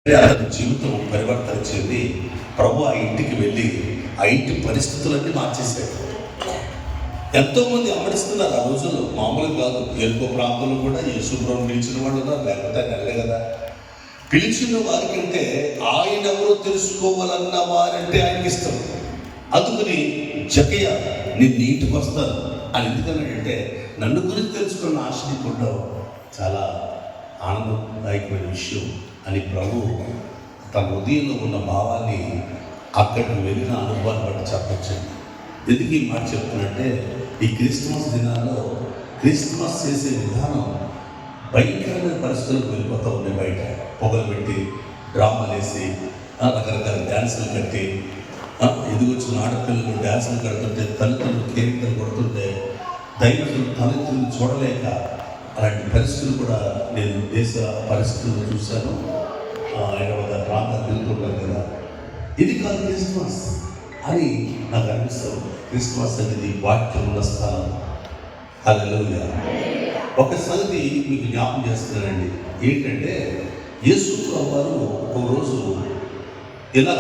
అతని జీవితం పరివర్తన చెంది ప్రభు ఆ ఇంటికి వెళ్ళి ఆ ఇంటి పరిస్థితులన్నీ మార్చేశాడు. ఎంతోమంది అమ్మడిస్తున్నారు ఆ రోజుల్లో, మామూలుగా కాదు. ఎరుకో ప్రాంతంలో కూడా యేసుప్రభువుని పిలిచిన వాళ్ళు ఉన్నారు, లేకపోతే వెళ్ళే కదా. పిలిచిన వారికంటే ఆయన ఎవరో తెలుసుకోవాలన్న వారంటే ఆయనకి ఇష్టం. అందుకని జకయ్య నేను నీ ఇంటికి వస్తాను అని ఎందుకన్నాడంటే, నన్ను గురించి తెలుసుకున్న ఆశ నీకుంటావు, చాలా ఆనందదాయకమైన విషయం అని ప్రభు తన హృదయంలో ఉన్న భావాన్ని అక్కడికి వెళ్ళిన అనుభవాన్ని బట్టి చెప్పచ్చండి. ఎందుకు ఈ మాట చెప్తున్నట్టే, ఈ క్రిస్మస్ దినాల్లో క్రిస్మస్ చేసే విధానం భయంకరమైన పరిస్థితులకు వెళ్ళిపోతూ ఉన్నాయి. బయట పొగలు పెట్టి, డ్రామాలు వేసి, రకరకాల డ్యాన్సులు కట్టి, ఎదుగొచ్చిన ఆడపిల్లలు డ్యాన్సులు కడుతుంటే తల్లిదండ్రులు కేరింతలు కొడుతుంటే దైవజనులు తల్లిదండ్రులు చూడలేక అలాంటి పరిస్థితులు కూడా నేను దేశ పరిస్థితుల్లో చూశాను. ఆయన ప్రాంతాలు తిరుగుతుంటారు కదా. ఇది కాదు క్రిస్మస్ అని నాకు అనిపిస్తుంది. క్రిస్మస్ అనేది వాక్యం ఉన్న స్థలం. హల్లెలూయా. ఒక సంగతి మీకు జ్ఞాపకం చేస్తున్నానండి. ఏంటంటే, యేసు ప్రభువు వారు ఒక రోజు ఇలా